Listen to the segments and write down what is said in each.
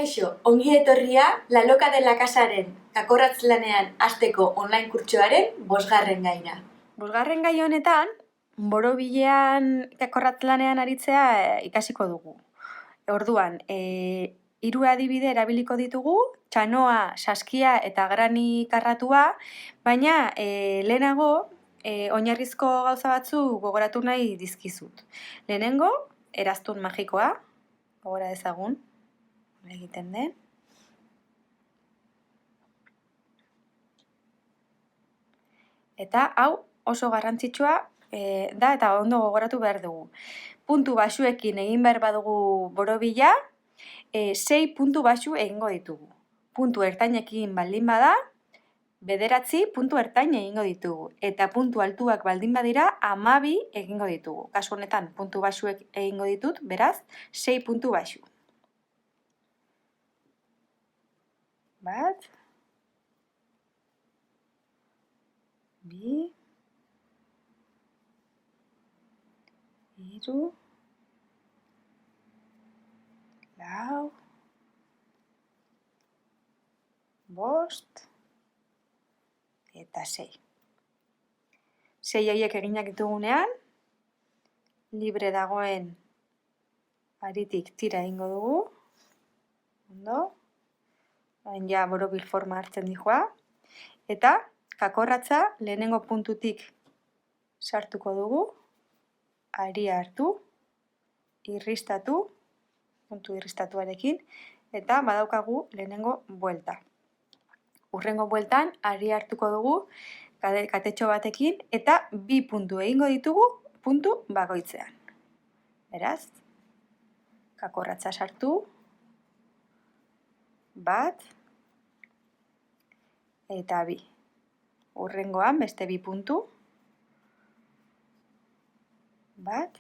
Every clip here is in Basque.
Kaixo, ongi etorria La Loca de la Casaren kakorratz lanean hasteko online kurtsoaren 5. gaira. 5. gai honetan, borobilean kakorratz lanean aritzea ikasiko dugu. Orduan, 3 adibide erabiliko ditugu, txanoa, saskia eta grani karratua, baina lehenago oinarrizko gauza batzu gogoratu nahi dizkizut. Lehenengo, eraztun magikoa, gogora ezagun, egiten den. Eta hau oso garrantzitsua da eta ondo gogoratu behar dugu. Puntu baxuekin egin behar badugu borobila, 6 puntu baxu egingo ditugu. Puntu ertainekin baldin bada, 9 puntu ertain egingo ditugu. Eta puntu altuak baldin badira, 12 egingo ditugu. Kasu honetan, puntu baxuek egingo ditut, beraz, 6 puntu baxu. Bat, 2, 3, 4, 5 eta 6. 6 horiek eginak ditugunean, libre dagoen aritik tira egingo dugu. Ondo. Hain ja borobil forma hartzen dijoa. Eta kakorratza lehenengo puntutik sartuko dugu. Aria hartu, irristatu, puntu irristatuarekin, eta badaukagu lehenengo buelta. Hurrengo bueltan, aria hartuko dugu katetxo batekin, eta 2 puntu egingo ditugu puntu bakoitzean. Beraz, kakorratza sartu, 1, eta 2. Hurrengoan beste 2 puntu, 1,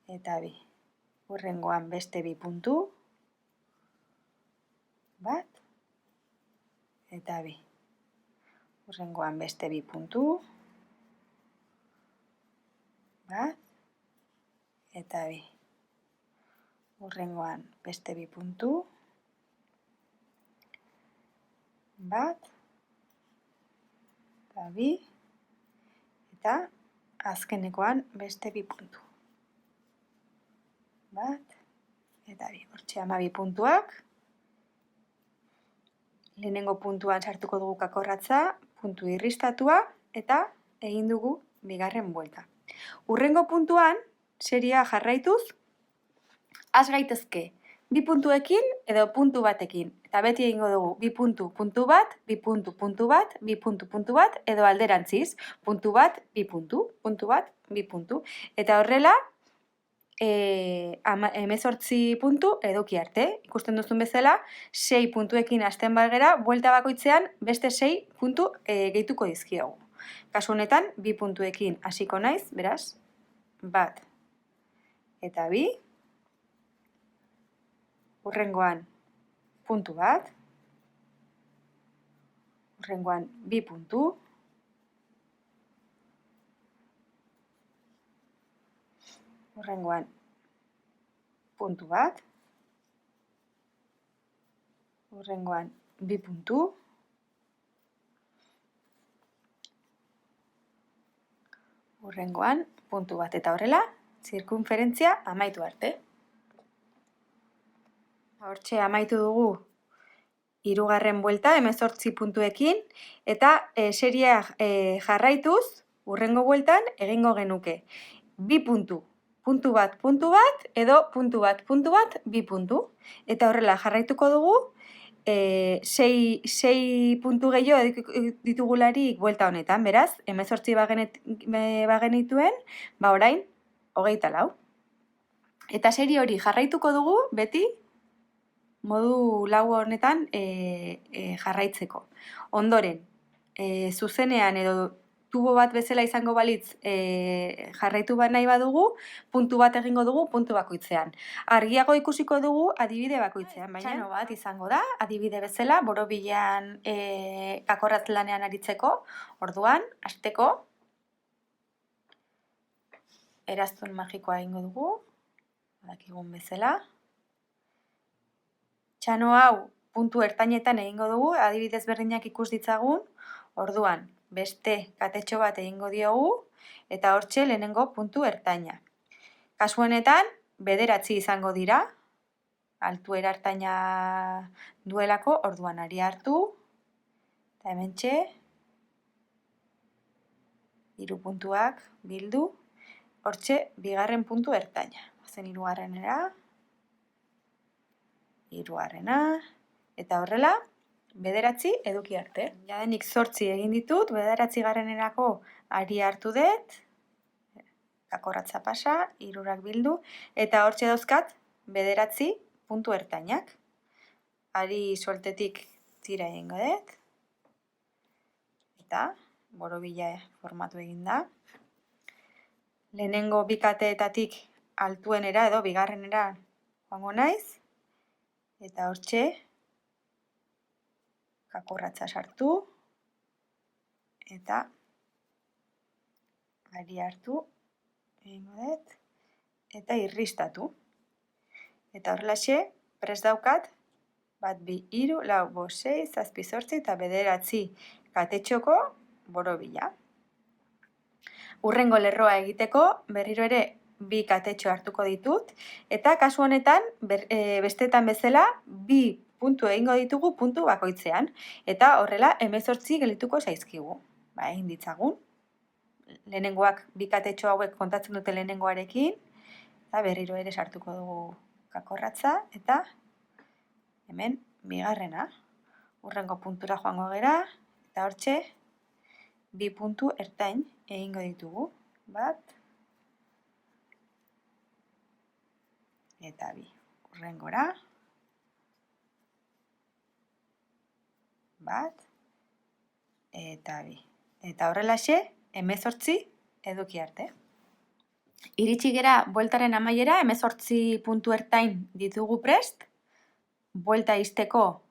eta 2. Hurrengoan beste 2 puntu, 1, eta 2. Hurrengoan beste 2 puntu, 1, eta 2. Hurrengoan beste 2 puntu, 1, eta 2, eta azkenekoan beste 2 puntu. 1, eta 2. Hortxe 12 puntuak. Lehenengo puntuan sartuko dugu kakorratza, puntu irristatua, eta egin dugu 2. buelta. Hurrengo puntuan, seria jarraituz, has gaitezke 2 puntuekin edo puntu batekin. Eta beti egingo dugu 2 puntu, puntu bat, 2 puntu, puntu bat, 2 puntu, puntu bat, edo alderantziz, puntu bat, 2 puntu, puntu bat, 2 puntu. Eta horrela, 18 puntu eduki arte. Ikusten duzun bezala, 6 puntuekin hasten bagera, buelta bakoitzean beste 6 puntu gehituko dizkiogu. Kasu honetan, 2 puntuekin hasiko naiz, beraz, 1 eta 2. Hurrengoan, puntu 1. Hurrengoan, 2 puntu. Hurrengoan, puntu 1. Hurrengoan, 2 puntu. Hurrengoan, puntu 1. Eta horrela, zirkunferentzia amaitu arte. Hortxe amaitu dugu 3. buelta, 18 puntuekin, eta seria jarraituz, hurrengo bueltan egingo genuke. 2 puntu, puntu bat, edo puntu bat, 2 puntu. Eta horrela jarraituko dugu, 6 puntu gehiago ditugularik buelta honetan, beraz, 18 bagenituen, orain, 24. Eta serie hori jarraituko dugu, beti, modu lau honetan jarraitzeko. Ondoren, zuzenean edo tubo bat bezala izango balitz jarraitu bat nahi badugu, puntu bat egingo dugu puntu bakoitzean. Argiago ikusiko dugu adibide bakoitzean, baina txano bat izango da, adibide bezala, borobilean kakorratz lanean aritzeko. Orduan, hasteko, eraztun magikoa egingo dugu, badakigun bezala. Txano hau puntu ertainetan egingo dugu, adibidez berdinak ikus ditzagun, orduan beste katetxo bat egingo diogu, eta hortxe lehenengo puntu ertaina. Kasu honetan, 9 izango dira, altuera ertaina duelako, orduan ari hartu, eta hementxe, 3 puntuak bildu, hortxe bigarren puntu ertaina. Zen 3. 3. Eta horrela, 9 eduki arte. Jadenik 8 egin ditut, 9. ari hartu dut, kakorratza pasa, 3 bildu, eta hortxe dauzkat 9 puntu ertainak. Ari soltetik tira egingo dut, eta borobila formatu egin da. Lehenengo bikateetatik altuenera edo bigarrenera joango naiz, eta hortxe kakorratza sartu, eta ari hartu egingo dut, eta irristatu. Eta horrelaxe, prest daukat, 1, 2, 3, 4, 5, 6, 7, 8 eta 9 katetxoko borobila. Urrengo lerroa egiteko, berriro ere 2 katetxo hartuko ditut, eta kasu honetan, bestetan bezala, 2 puntu egingo ditugu puntu bakoitzean, eta horrela 18 gelituko zaizkigu. Egin ditzagun. Lehenengoak 2 katetxo hauek kontatzen dute lehenengoarekin, eta berriro ere sartuko dugu kakorratza, eta hemen bigarrena. Urrengo puntura joango gera, eta hortxe 2 puntu ertain egingo ditugu. 1, eta 2. Urrengora. 1, eta 2. Eta horrelaxe, 18 eduki arte. Iritsi gera bueltaren amaiera, 18 puntu ertain ditugu prest. Buelta izteko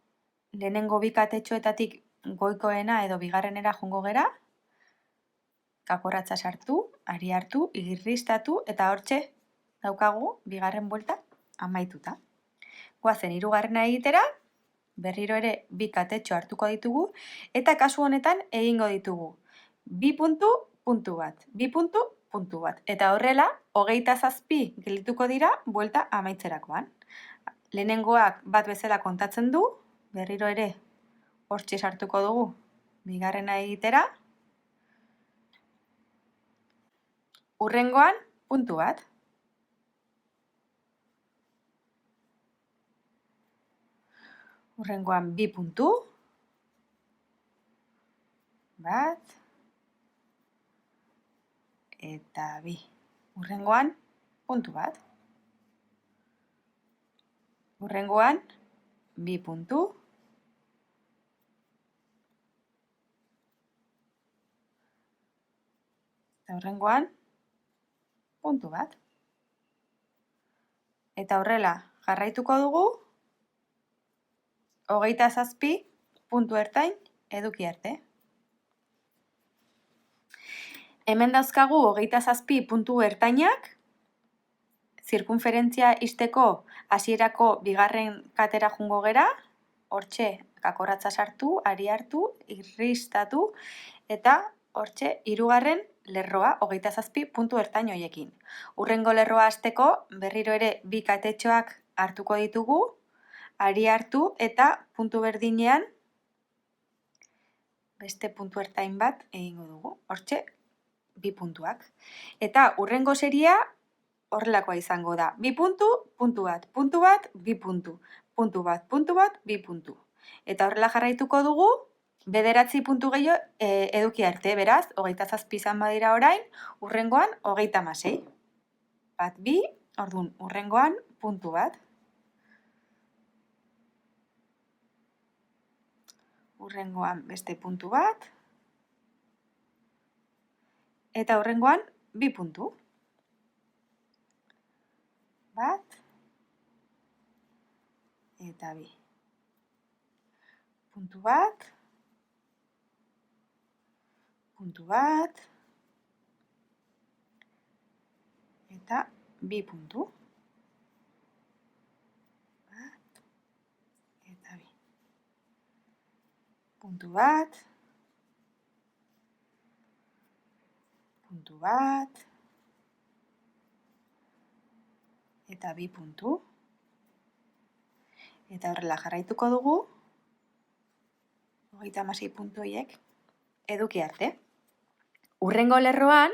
lehenengo 2 katetxoetatik goikoena edo bigarrenera jungo gera. Kakorratza sartu, ari hartu, irristatu, eta hortxe daukagu bigarren buelta amaituta. Goazen 3. egitera, berriro ere 2 katetxo hartuko ditugu, eta kasu honetan egingo ditugu 2 puntu, puntu bat, 2 puntu, puntu bat. Eta horrela, 27 gelituko dira buelta amaitzerakoan. Lehenengoak bat bezala kontatzen du, berriro ere hortxe sartuko dugu bigarrena egitera. Urrengoan, puntu bat. Urrengoan 2 puntu. 1. Eta 2. Urrengoan, puntu bat. Urrengoan, 2 puntu. Eta urrengoan, puntu bat. Eta horrela jarraituko dugu, 27 puntu ertain eduki arte. Hemen dauzkagu 27 puntu ertainak, zirkunferentzia izteko hasierako bigarren katera jungo gera, hortxe kakorratza sartu, ari hartu, irristatu, eta hortxe 3. lerroa 27 puntu ertain hoiekin. Urrengo lerroa hasteko berriro ere 2 katetxoak hartuko ditugu, ari hartu eta puntu berdinean beste puntu ertain bat egingo dugu. Hortxe 2 puntuak. Eta urrengo seria horrelakoa izango da. 2 puntu, puntu bat, puntu bat, 2 puntu. Puntu bat, puntu bat, 2 puntu. Eta horrela jarraituko dugu, 9 puntu gehiago eduki arte, beraz, 27 izan badira orain, urrengoan 36. 1, 2, orduan, urrengoan puntu bat. Urrengoan beste puntu bat. Eta urrengoan 2 puntu. 1. Eta 2. Puntu bat. Puntu bat. Eta 2 puntu. puntu bat, puntu bat, eta 2 puntu. Eta horrela jarraituko dugu, 36 puntu horiek eduki arte. Hurrengo lerroan,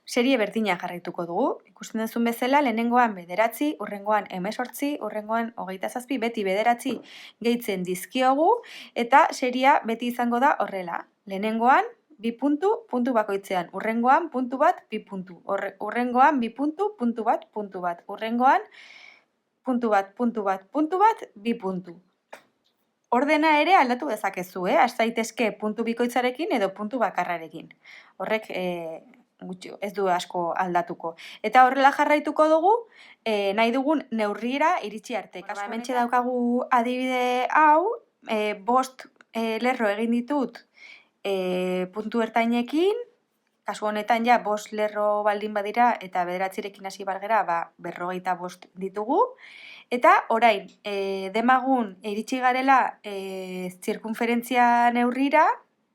serie berdina jarraituko dugu. Ikusten duzun bezala, lehenengoan 9, hurrengoan 18, hurrengoan 27, beti 9 gehitzen dizkiogu, eta seria beti izango da horrela. Lehenengoan, 2 puntu, puntu bakoitzean. Hurrengoan, puntu bat, 2 puntu. Hurrengoan, 2 puntu, puntu bat, puntu bat. Hurrengoan, puntu bat, puntu bat, puntu bat, 2 puntu. Ordena ere aldatu dezakezu, has daitezke puntu bikoitzarekin edo puntu bakarrarekin. Horrek ez du asko aldatuko. Eta horrela jarraituko dugu, nahi dugun neurrira iritsi arte. Hementxe daukagu adibide hau, 5 lerro egin ditut puntu ertainekin, kasu honetan 5 lerro baldin badira eta 9rekin hasi bargera, 55 ditugu. Eta orain, demagun iritsi garela zirkunferentzia neurrira,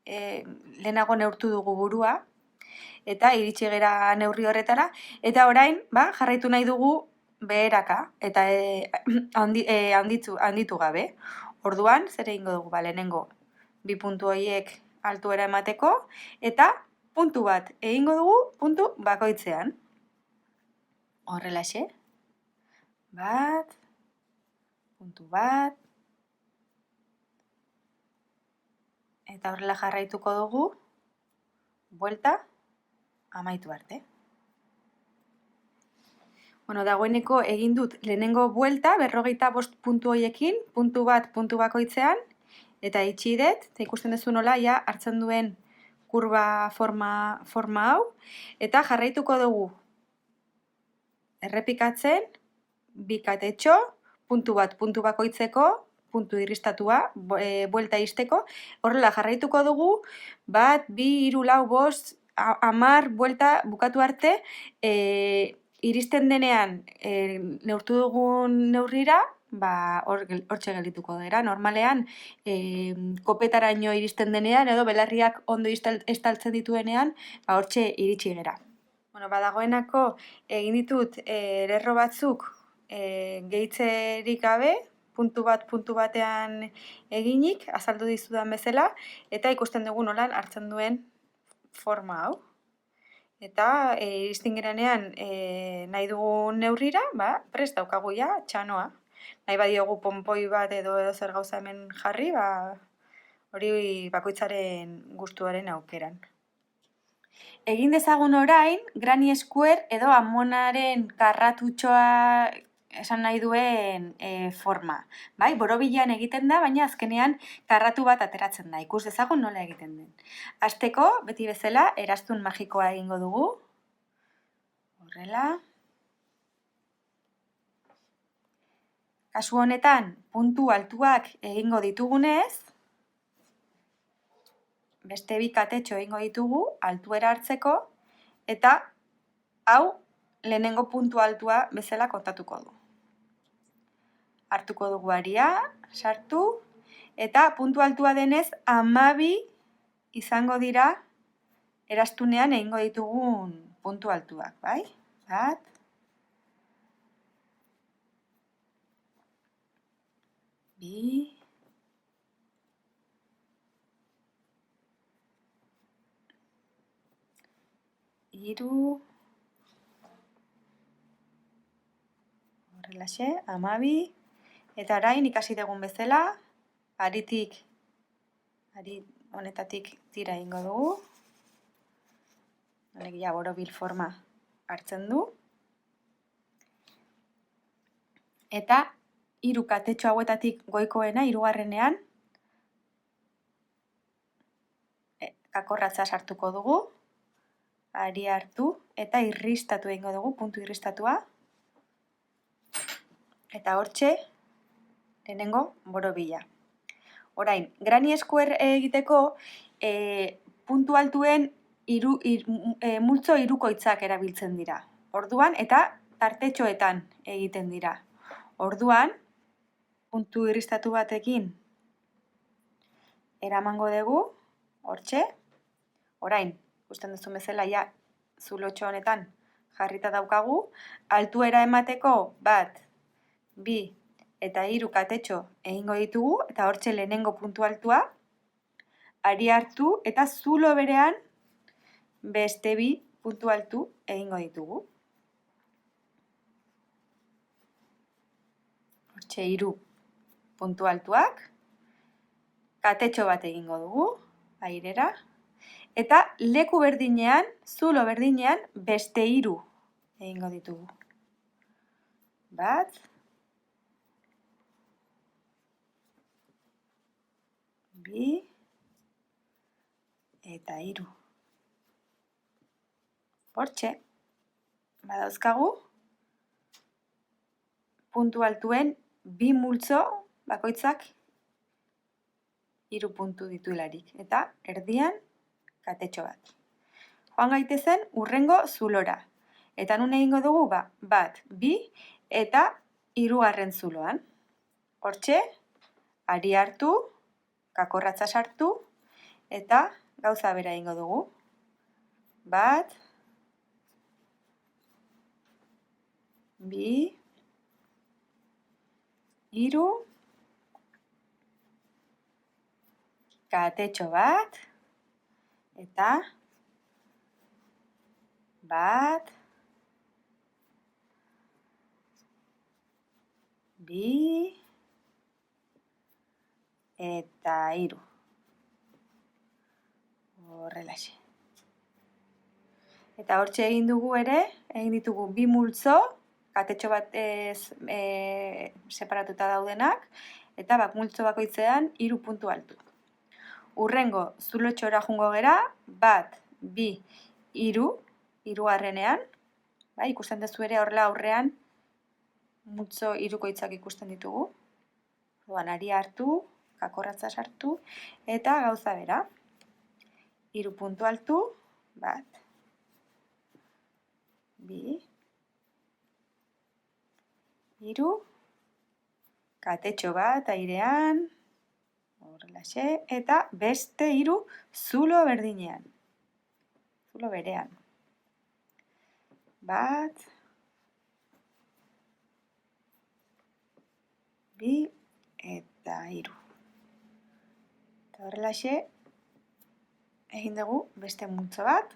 lehenago neurtu dugu burua, eta iritsi gera neurri horretara, eta orain jarraitu nahi dugu beheraka, eta handitu gabe. Orduan, zer egingo dugu? Lehenengo, 2 puntu horiek altuera emateko, eta puntu bat egingo dugu puntu bakoitzean. Horrelaxe. Bat, puntu bat, eta horrela jarraituko dugu, buelta, amaitu arte. Dagoeneko egin dut lehenengo buelta, 55 puntu horiekin, puntu bat, puntu bakoitzean, eta itxi dut, eta ikusten duzu nola, hartzen duen kurba forma hau, eta jarraituko dugu errepikatzen, bikatetxo, puntu bat, puntu bakoitzeko, puntu irristatua, buelta izteko. Horrela jarraituko dugu, 1, 2, 3, 4, 5, 10 buelta bukatu arte, iristen denean neurtu dugun neurrira, hortxe geldituko dira. Normalean, kopetaraino iristen denean, edo belarriak ondo estaltzen dituenean, hortxe iritsi gera. Dagoenako egin ditut lerro batzuk gehitzerik gabe, puntu bat, puntu batean eginik, azaldu dizudan bezala, eta ikusten dugu nolan hartzen duen forma hau. Eta iristen gerenean nahi dugun neurrira, prest daukagu txanoa. Nahi badiogu ponpoi bat edo zer gauza hemen jarri, hori bakoitzaren gustuaren aukeran. Egin dezagun orain, granny square edo amonaren karratutxoa esan nahi duen forma. Borobilean egiten da, baina azkenean karratu bat ateratzen da. Ikus dezagun nola egiten den. Hasteko, beti bezala, eraztun magikoa egingo dugu. Horrela. Kasu honetan, puntu altuak egingo ditugunez, beste 2 katetxo egingo ditugu, altuera hartzeko, eta hau lehenengo puntu altua bezala kontatuko du. Hartuko dugu aria, sartu, eta puntu altua denez 12 izango dira eraztunean egingo ditugun puntu altuak, bai? 1, 2, 3, horrelaxe, 12, eta orain ikasi dugun bezala, ari honetatik tira egingo dugu. Honek borobil forma hartzen du. Eta 3 katetxo hauetatik goikoena, 3. Kakorratza sartuko dugu. Ari hartu eta irristatu egingo dugu, puntu irristatua. Eta hortxe, lehenengo borobila. Orain, granny square egiteko, puntu altuen multzo hirukoitzak erabiltzen dira. Orduan, eta tartetxoetan egiten dira. Orduan, puntu irristatu batekin eramango dugu, hortxe, orain, ikusten duzu bezala, ja, zulotxo honetan jarrita daukagu, altuera emateko 1, 2 eta 3 katetxo egingo ditugu, eta hortxe lehenengo puntu altua, ari hartu eta zulo berean beste 2 puntu altu egingo ditugu. Hortxe 3 puntu altuak, katetxo bat egingo dugu, airera, eta leku berdinean, zulo berdinean, beste 3 egingo ditugu. 1, 2 eta 3. Hortxe, badauzkagu, puntu altuen 2 multzo bakoitzak 3 puntu dituelarik, eta erdian katetxo bat. Joan gaitezen urrengo zulora. Eta nun egingo dugu, 1, 2 eta 3. zuloan. Hortxe, ari hartu, kakorratza sartu, eta gauza bera egingo dugu. 1, 2, 3, katetxo bat, eta 1, 2 eta 3. Horrelaxe. Eta hortxe egin dugu ere, egin ditugu 2 multzo, katetxo bat separatuta daudenak, eta multzo bakoitzean 3 puntu altu. Urrengo zulotxora jungo gera, 1, 2, 3, 3. Ikusten duzu ere horrela aurrean, multzo 3koitzak ikusten ditugu. Ari hartu, kakorratza sartu, eta gauza bera. 3 puntu altu, 1, 2, 3, katetxo bat airean, horrelaxe, eta beste 3 zulo berdinean. Zulo berean. 1, 2 eta 3. Eta horrelaxe, egin dugu beste multzo bat,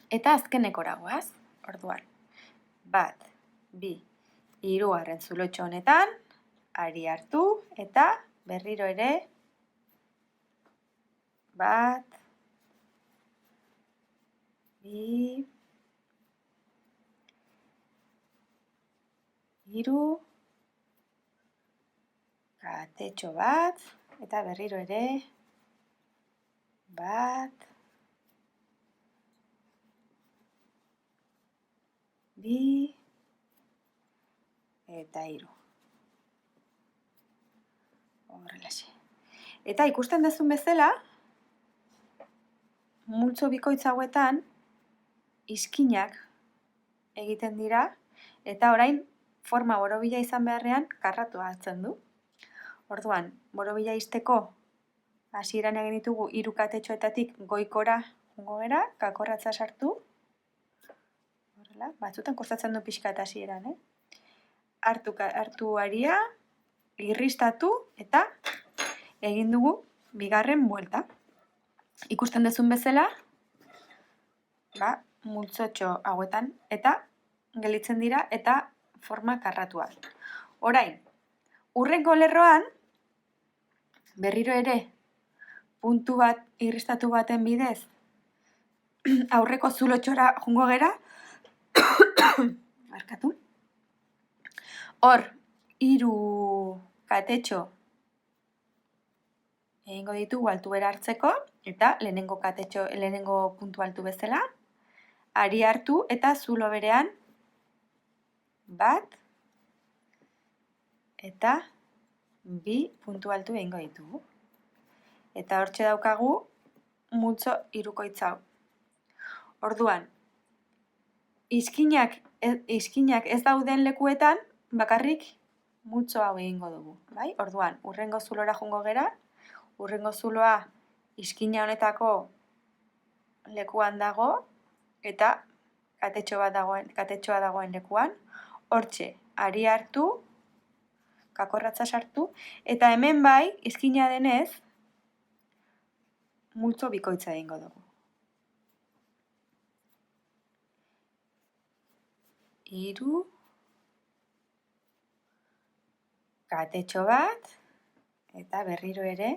eta azkenekora goaz, orduan. 1, 2, 3. zulotxo honetan, ari hartu, eta berriro ere, 1, 2, 3, katetxo bat, eta berriro ere, 1, 2 eta 3. Horrelaxe. Eta ikusten duzun bezala, multzo bikoitz hauetan, izkinak egiten dira, eta orain forma borobila izan beharrean karratu hartzen du. Orduan, borobila izteko hasieran egin ditugu 3 katetxoetatik goikora jungo gera, kakorratza sartu. Horrela, batzutan kostatzen du pixka eta hasieran, hartu aria, irristatu, eta egin dugu 2. buelta. Ikusten duzun bezala, multzotxo hauetan, eta gelditzen dira, eta forma karratua. Orain, urrengo lerroan, berriro ere, puntu bat irristatu baten bidez, aurreko zulotxora jungo gera, barkatu. Hor, 3 katetxo egingo ditugu altuera hartzeko, eta lehenengo puntu altu bezala, ari hartu eta zulo berean 1 eta 2 puntu altu egingo ditugu. Eta hortxe daukagu multzo 3koitz hau. Orduan, izkinak ez dauden lekuetan, bakarrik multzo hau egingo dugu. Orduan, urrengo zulora jungo gera, Urrengo zuloa izkina honetako lekuan dago, eta katetxoa dagoen lekuan, hortxe, ari hartu, kakorratza sartu, eta hemen bai, izkina denez, multzo bikoitza egingo dugu. Hiru, katetxo bat, eta berriro ere,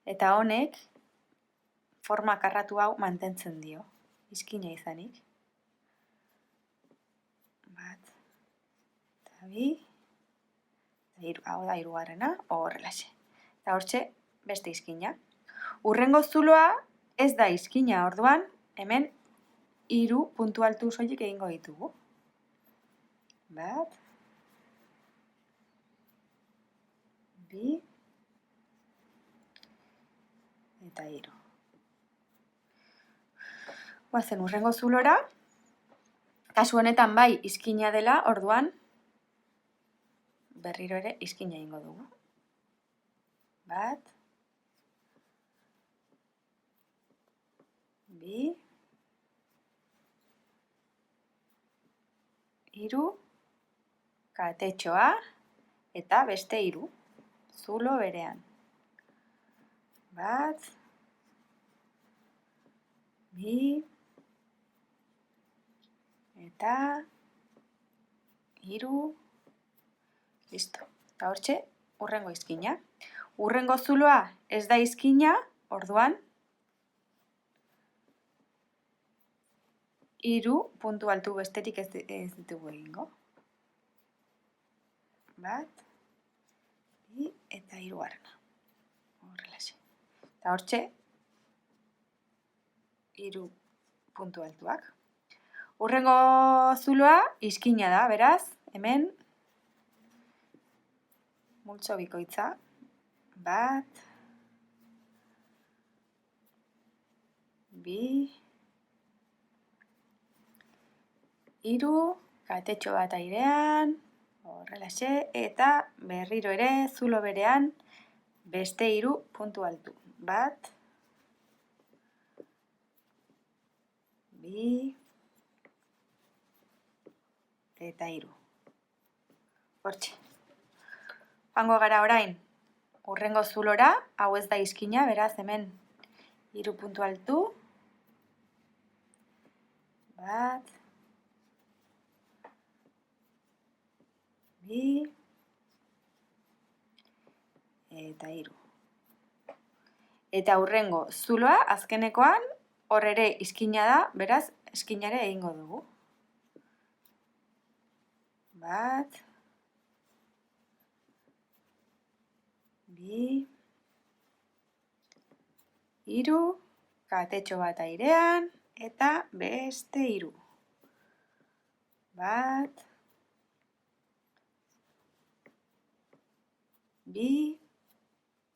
eta honek forma karratu hau mantentzen dio, izkina izanik. Bat, eta bi, eta hiru, hau da hirugarrena, horrelaxe. Eta hortxe, beste izkina. Urrengo zuloa ez da izkina, orduan, hemen 3 puntu altu soilik egingo ditugu. Bat, bi, eta 3. Guazen urrengo zulora, kasu honetan bai izkina dela, orduan, berriro ere izkina egingo dugu. Bat, bi, 3, katetxoa, eta beste 3, zulo berean. Bat, bi, eta 3, listo. Eta hortxe, urrengo izkina. Urrengo zuloa ez da izkina, orduan, 3 puntu altu besterik ez ditugu egingo. Bat, bi, eta 3. Horrelaxe. Eta hortxe, 3 puntu altuak. Urrengo zuloa izkina da, beraz, hemen, multzo bikoitza. Bat, bi, 3, katetxo bat airean, horrelaxe, eta berriro ere zulo berean beste 3 puntu altu. Bat, bi, eta 3. Hortxe. Joango gara orain, urrengo zulora, hau ez da izkina, beraz hemen 3 puntu altu. Bat, bi, eta 3. Eta urrengo zuloa, azkenekoan, hor ere izkina da, beraz, izkinare egingo dugu. Bat, bi, 3, katetxo bat airean, eta beste 3. Bat, bi,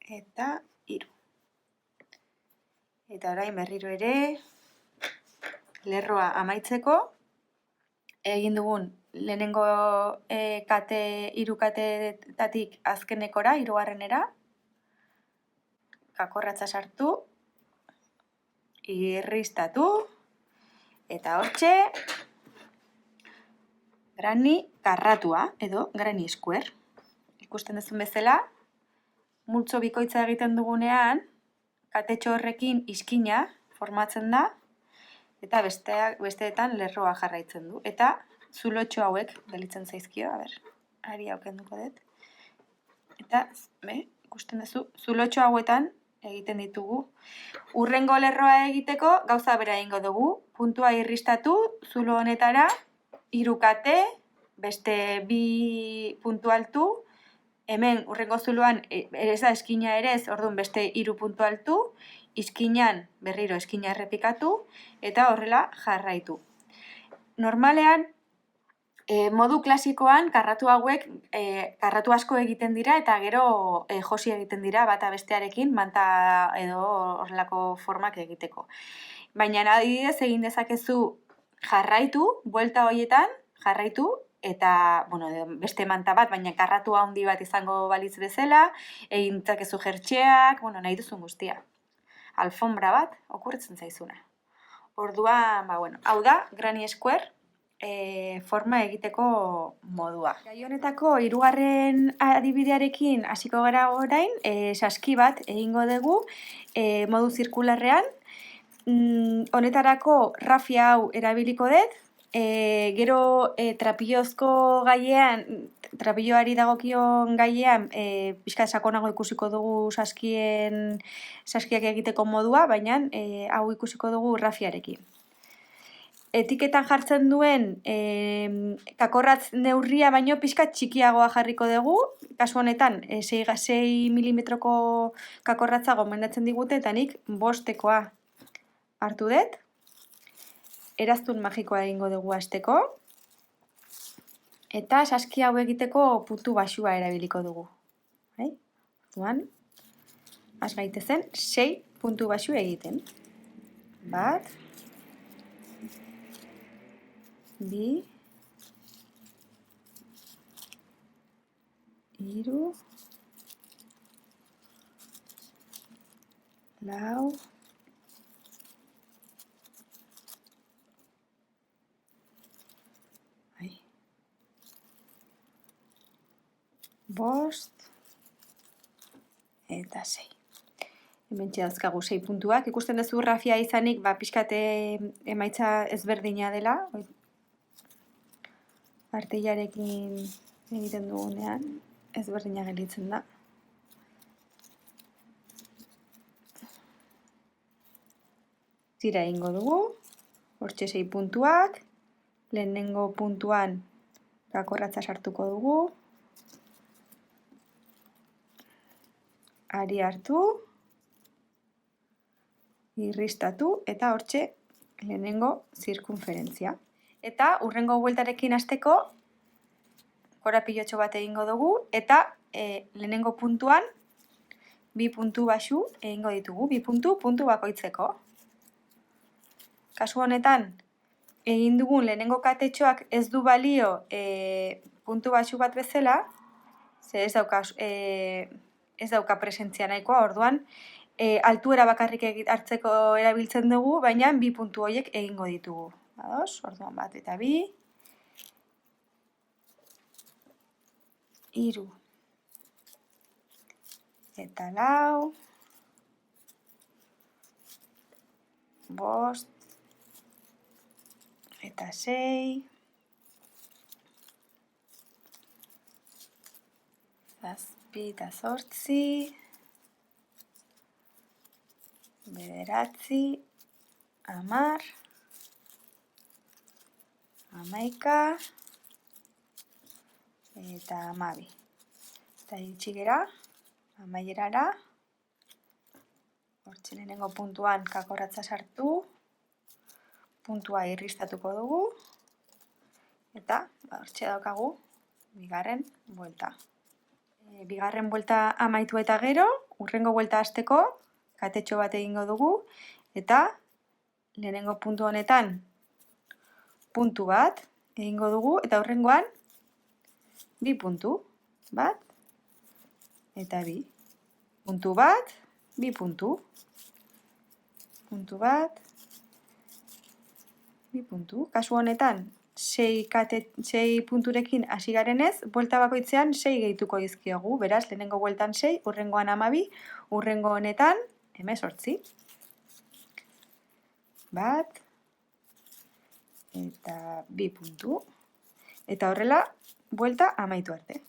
eta 3. Eta orain berriro ere, lerroa amaitzeko, egin dugun lehenengo 3 katetatik azkenekora, 3. Kakorratza sartu, irristatu, eta hortxe, grani karratua, edo grani square. Ikusten duzun bezala, multzo bikoitza egiten dugunean, katetxo horrekin izkina formatzen da, eta besteetan lerroa jarraitzen du. Eta zulotxo hauek gelitzen zaizkio, ari hau kenduko dut. Eta, ikusten duzu, zulotxo hauetan egiten ditugu. Urrengo lerroa egiteko gauza bera egingo dugu. Puntua irristatu, zulo honetara, 3 kate, beste 2 puntu altu, hemen urrengo zuloan ez da eskina ere ez, orduan beste 3 puntu altu, izkinan berriro eskina errepikatu, eta horrela jarraitu. Normalean, modu klasikoan karratu hauek karratu asko egiten dira eta gero josi egiten dira bata bestearekin manta edo horrelako formak egiteko. Baina adibidez egin dezakezu jarraitu, buelta horietan jarraitu eta, bueno, beste manta bat, baina karratu handi bat izango balitz bezala, egin dezakezu jertxeak, bueno, nahi duzun guztia. Alfombra bat, okurritzen zaizuna. Orduan, bueno, hau da, Granny Square forma egiteko modua. Gai honetako 3. adibidearekin hasiko gara orain, saski bat egingo dugu modu zirkularrean. Honetarako rafia hau erabiliko dut, gero trapillozko gaiean, trapilloari dagokion gaiean, pixka sakonago ikusiko dugu saskiak egiteko modua, baina hau ikusiko dugu rafiarekin. Etiketan jartzen duen kakorratz neurria baino pixka txikiagoa jarriko dugu, kasu honetan 6 milimetroko kakorratza gomendatzen digute, eta nik 5tekoa hartu dut. Eraztun magikoa egingo dugu hasteko. Eta saski hau egiteko puntu baxua erabiliko dugu. Orduan, has gaitezen 6 puntu baxu egiten. 1, 2, 3, 4, 5 eta 6. Hementxe dauzkagu 6 puntuak. Ikusten duzu rafia izanik, pixkate emaitza ezberdina dela. Artillarekin egiten dugunean ezberdina gelditzen da. Tira egingo dugu. Hortxe 6 puntuak. Lehenengo puntuan kakorratza sartuko dugu. Ari hartu, irristatu, eta hortxe lehenengo zirkunferentzia. Eta hurrengo bueltarekin hasteko korapilotxo bat egingo dugu, eta lehenengo puntuan 2 puntu baxu egingo ditugu, 2 puntu bakoitzeko. Kasu honetan, egin dugun lehenengo katetxoak ez du balio puntu baxu bat bezala, ze ez dauka presentzia nahikoa, orduan altuera bakarrik hartzeko erabiltzen dugu, baina 2 puntu horiek egingo ditugu. Orduan 1 eta 2, 3 eta 4, 5 eta 6, 7 eta 8, 9, 10, 11, eta 12. Eta iritsi gera, amaierara, hortxe lehenengo puntuan kakorratza sartu, puntua irristatuko dugu, eta hortxe daukagu bigarren buelta. Bigarren buelta amaitu eta gero, hurrengo buelta hasteko katetxo bat egingo dugu, eta lehenengo puntu honetan puntu bat egingo dugu, eta hurrengoan 2 puntu, 1 eta 2. Puntu bat, 2 puntu. Puntu bat, 2 puntu. Kasu honetan, 6 punturekin hasi garenez, buelta bakoitzean 6 gehituko dizkiogu, beraz, lehenengo bueltan 6, hurrengoan 12, hurrengo honetan 18. 1 eta 2 puntu. Eta horrela, buelta amaitu arte.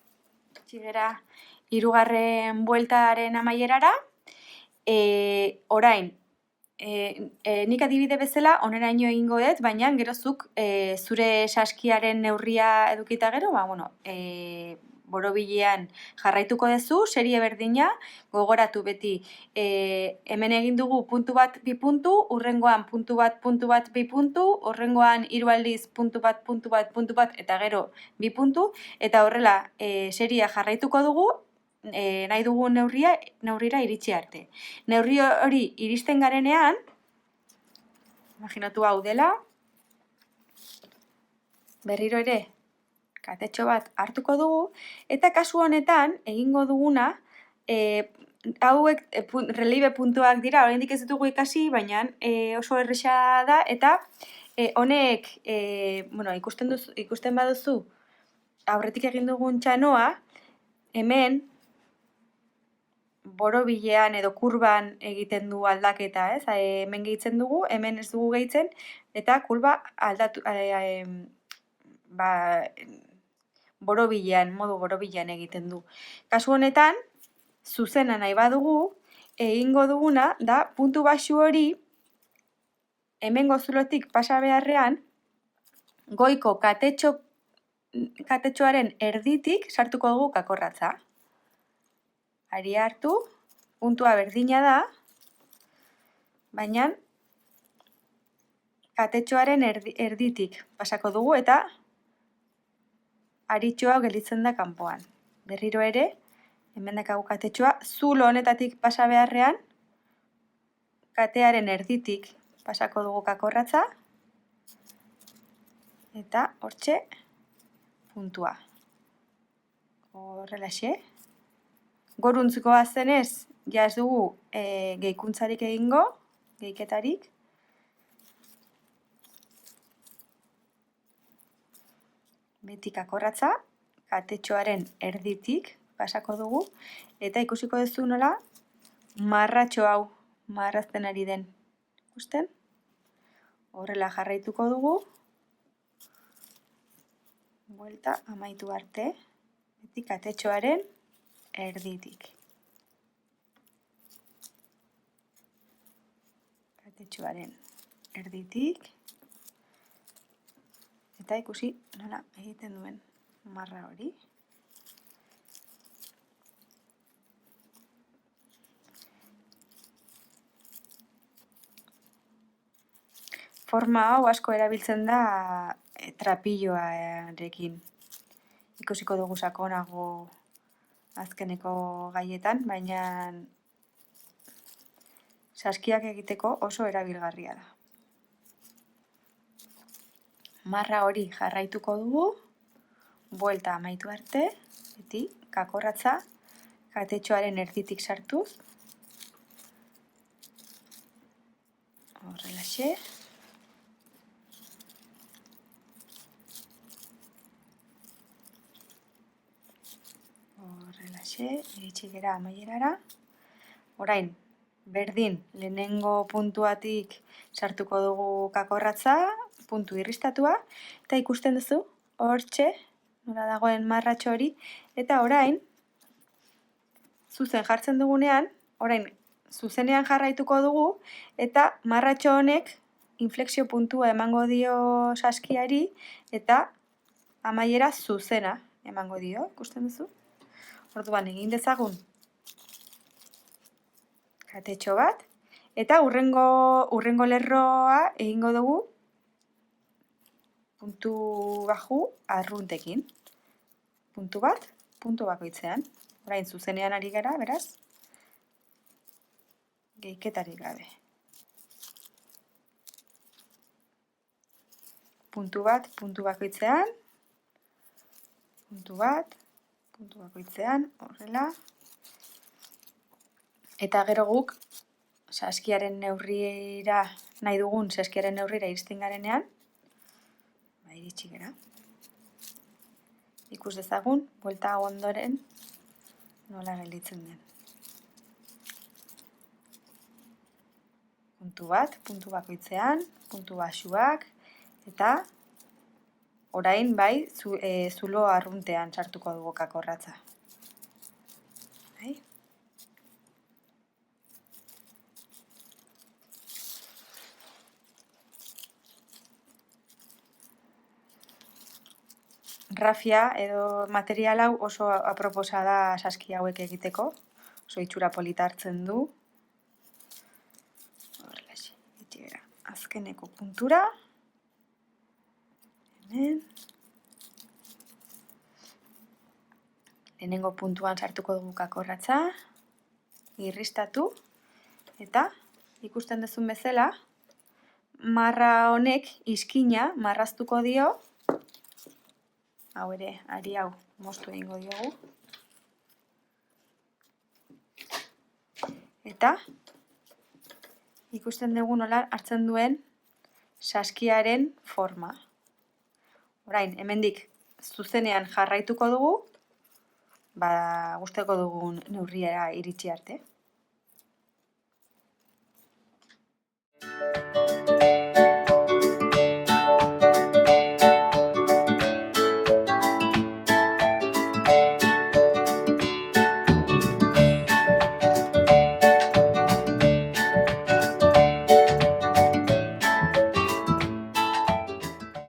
Txigera, 3. bueltaren amaierara, orain, nik adibide bezala oneraino egingo dut, baina gerozuk zure saskiaren neurria edukita gero, borobilean jarraituko duzu, serie berdina, gogoratu beti, hemen egin dugu puntu bat 2 puntu, hurrengoan puntu bat 2 puntu, hurrengoan 3 aldiz puntu bat, eta gero 2 puntu, eta horrela seria jarraituko dugu, nahi dugun neurrira iritsi arte. Neurri hori iristen garenean, imaginatu hau dela, berriro ere katetxo bat hartuko dugu, eta kasu honetan egingo duguna, hauek relieve puntuak dira, oraindik ez ditugu ikasi, baina oso erresa da, eta honek, ikusten baduzu, aurretik egin dugun txanoa, hemen, borobilean edo kurban egiten du aldaketa, ez? Hemen gehitzen dugu, hemen ez dugu gehitzen, eta kurba aldatu, modu borobilean egiten du. Kasu honetan, zuzena nahi badugu, egingo duguna da puntu baxu hori hemengo zulotik pasa beharrean, goiko katetxoaren erditik sartuko dugu kakorratza. Ari hartu, puntua berdina da, baina katetxoaren erditik pasako dugu eta aritxoa gelditzen da kanpoan. Berriro ere, hemen dakagu katetxoa, zulo honetatik pasa beharrean, katearen erditik pasako dugu kakorratza, eta hortxe puntua. Horrelaxe. Goruntzkoa zenez, ja ez dugu gehikuntzarik egingo, gehiketarik. Beti kakorratza, katetxoaren erditik pasako dugu, eta ikusiko duzu nola marratxo hau marrazten ari den. Ikusten? Horrela jarraituko dugu, buelta amaitu arte, beti katetxoaren erditik. Katetxoaren erditik, eta ikusi nola egiten duen marra hori. Forma hau asko erabiltzen da trapilloarekin. Ikusiko dugu sakonago azkeneko gaietan, baina saskiak egiteko oso erabilgarria da. Marra hori jarraituko dugu, buelta amaitu arte, beti kakorratza katetxoaren erditik sartuz. Horrelaxe. Horrelaxe, iritsi gera amaierara. Orain, berdin, lehenengo puntuatik sartuko dugu kakorratza, puntu irristatua, eta ikusten duzu, hortxe, nola dagoen marratxo hori, eta orain, zuzen jartzen dugunean, orain, zuzenean jarraituko dugu, eta marratxo honek inflexio puntua emango dio saskiari, eta amaiera zuzena emango dio, ikusten duzu? Orduan, egin dezagun katetxo bat, eta urrengo lerroa egingo dugu puntu baju arruntekin. Puntu bat, puntu bakoitzean. Orain zuzenean ari gara, beraz, gehiketarik gabe. Puntu bat, puntu bakoitzean. Puntu bat, puntu bakoitzean, horrela. Eta gero guk, saskiaren neurrira, nahi dugun saskiaren neurrira iristen garenean, iritsi gera. Ikus dezagun, buelta ondoren, nola gelditzen den. Puntu bat, puntu bakoitzean, puntu baxuak, eta orain bai, zulo arruntean sartuko dugu kakorratza. Bai? Rafia edo material hau oso aproposa da saski hauek egiteko. Oso itxura polita hartzen du. Horrelaxe, itxera. Azkeneko puntura. Hemen. Lehenengo puntuan sartuko dugu kakorratza. Irristatu. Eta ikusten duzun bezala, marra honek iskina marraztuko dio hau ere, ari hau moztu egingo diogu. Eta ikusten dugu nola hartzen duen saskiaren forma. Orain, hemendik zuzenean jarraituko dugu, gusteko dugun neurriera iritsi arte.